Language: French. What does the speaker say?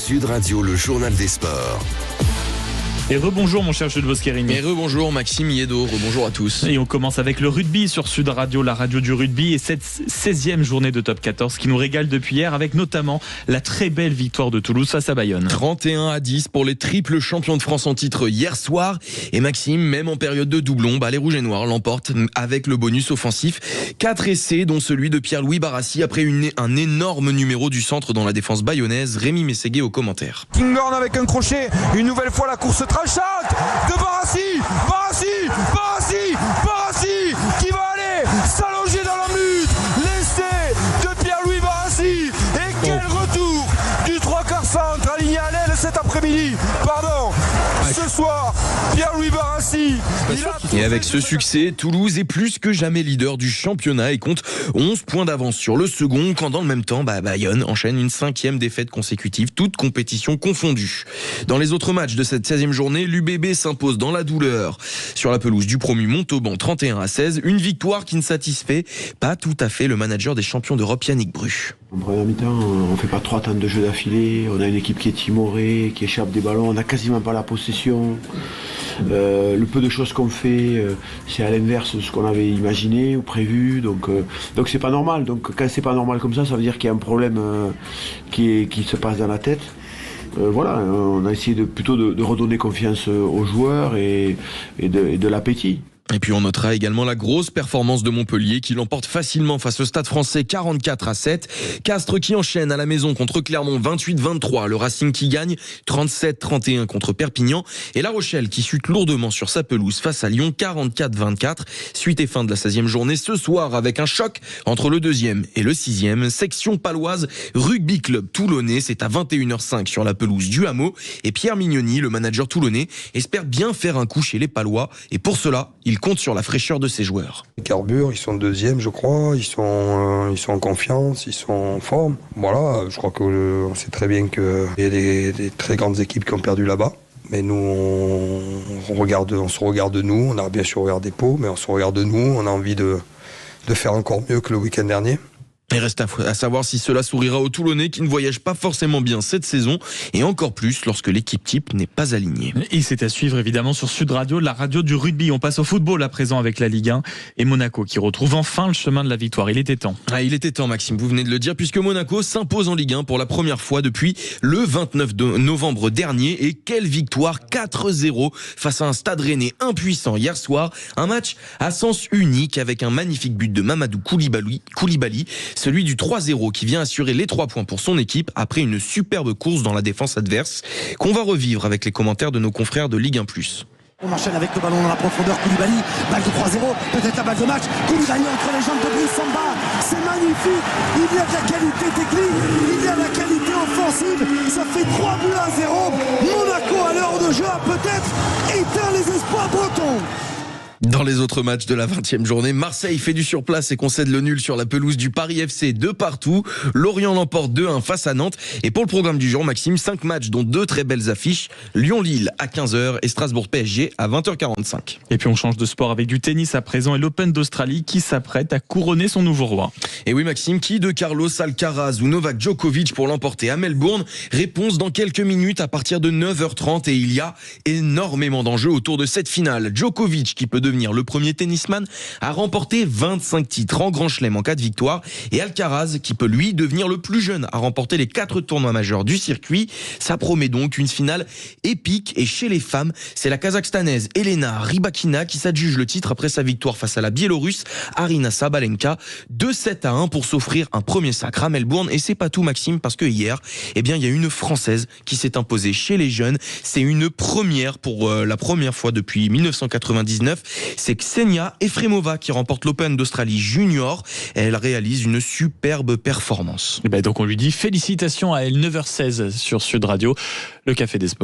Sud Radio, le journal des sports. Et rebonjour mon cher Jules Bosquerini. Et rebonjour Maxime Yeddo, rebonjour à tous. Et on commence avec le rugby sur Sud Radio, la radio du rugby, et cette 16e journée de top 14 qui nous régale depuis hier avec notamment la très belle victoire de Toulouse face à Bayonne. 31-10 pour les triples champions de France en titre hier soir. Et Maxime, même en période de doublon, les Rouges et Noirs l'emportent avec le bonus offensif. 4 essais, dont celui de Pierre-Louis Barassi après un énorme numéro du centre dans la défense bayonnaise. Rémi Mességué aux commentaires. Kinghorn avec un crochet, une nouvelle fois la course tranchante de Barassi qui va aller s'allonger dans la mute. L'essai de Pierre-Louis Barassi. Et quel retour du 3/4 centre aligné à l'aile cet après-midi. Ce soir, Pierre-Louis Barassi. Et avec ce succès, Toulouse est plus que jamais leader du championnat et compte 11 points d'avance sur le second, quand dans le même temps, Bayonne enchaîne une 5e défaite consécutive, toute compétition confondue. Dans les autres matchs de cette 16e journée, l'UBB s'impose dans la douleur sur la pelouse du promu Montauban 31-16, une victoire qui ne satisfait pas tout à fait le manager des champions d'Europe Yannick Bru. En première mi-temps, on ne fait pas 3 temps de jeu d'affilée, on a une équipe qui est timorée, qui échappe des ballons, on n'a quasiment pas la possession. Le peu de choses qu'on fait, c'est à l'inverse de ce qu'on avait imaginé ou prévu, donc c'est pas normal. Donc quand c'est pas normal comme ça veut dire qu'il y a un problème qui se passe dans la tête. On a essayé plutôt de redonner confiance aux joueurs et de l'appétit. Et puis on notera également la grosse performance de Montpellier qui l'emporte facilement face au Stade Français 44-7. Castres qui enchaîne à la maison contre Clermont 28-23. Le Racing qui gagne 37-31 contre Perpignan. Et La Rochelle qui chute lourdement sur sa pelouse face à Lyon 44-24. Suite et fin de la 16e journée ce soir avec un choc entre le 2e et le 6e. Section paloise Rugby Club Toulonnais. C'est à 21h05 sur la pelouse du Hameau. Et Pierre Mignoni, le manager toulonnais, espère bien faire un coup chez les Palois. Et pour cela, il compte sur la fraîcheur de ses joueurs. Ils carburent, ils sont 2e, je crois, ils sont en confiance, ils sont en forme. Voilà, je crois qu'on sait très bien qu'il y a des très grandes équipes qui ont perdu là-bas. Mais nous, on se regarde nous, on a bien sûr regardé Pau, mais on se regarde nous, on a envie de faire encore mieux que le week-end dernier. Il reste à savoir si cela sourira aux Toulonnais qui ne voyagent pas forcément bien cette saison et encore plus lorsque l'équipe type n'est pas alignée. Et c'est à suivre évidemment sur Sud Radio, la radio du rugby. On passe au football à présent avec la Ligue 1 et Monaco qui retrouve enfin le chemin de la victoire. Il était temps. Il était temps Maxime, vous venez de le dire, puisque Monaco s'impose en Ligue 1 pour la première fois depuis le 29 novembre dernier. Et quelle victoire, 4-0 face à un Stade Rennais impuissant hier soir. Un match à sens unique avec un magnifique but de Mamadou Koulibaly, celui du 3-0 qui vient assurer les 3 points pour son équipe après une superbe course dans la défense adverse qu'on va revivre avec les commentaires de nos confrères de Ligue 1+. On enchaîne avec le ballon dans la profondeur, Koulibaly, balle de 3-0, peut-être la balle de match, Koulibaly entre les jambes de Brice Samba, c'est magnifique, il y a de la qualité technique, il y a de la qualité offensive, ça fait 3-0, Monaco à l'heure de jeu a peut-être éteint les espoirs bretons. Dans les autres matchs de la 20e journée, Marseille fait du surplace et concède le nul sur la pelouse du Paris FC de partout. Lorient l'emporte 2-1 face à Nantes. Et pour le programme du jour, Maxime, 5 matchs dont 2 très belles affiches. Lyon-Lille à 15h et Strasbourg-PSG à 20h45. Et puis on change de sport avec du tennis à présent et l'Open d'Australie qui s'apprête à couronner son nouveau roi. Et oui Maxime, qui de Carlos Alcaraz ou Novak Djokovic pour l'emporter à Melbourne? Réponse dans quelques minutes à partir de 9h30 et il y a énormément d'enjeux autour de cette finale. Djokovic qui peut devenir le premier tennisman à remporter 25 titres en Grand Chelem en cas de victoire et Alcaraz qui peut lui devenir le plus jeune à remporter les 4 tournois majeurs du circuit. Ça promet donc une finale épique et chez les femmes, c'est la Kazakhstanaise Elena Rybakina qui s'adjuge le titre après sa victoire face à la Biélorusse Arina Sabalenka 2-7-1 pour s'offrir un premier sacre à Melbourne. Et c'est pas tout Maxime parce que hier, il y a une Française qui s'est imposée chez les jeunes. C'est une première pour la première fois depuis 1999. C'est Ksenia Efremova qui remporte l'Open d'Australie Junior. Elle réalise une superbe performance. Et donc on lui dit félicitations à elle, 9h16 sur Sud Radio, le Café des Sports.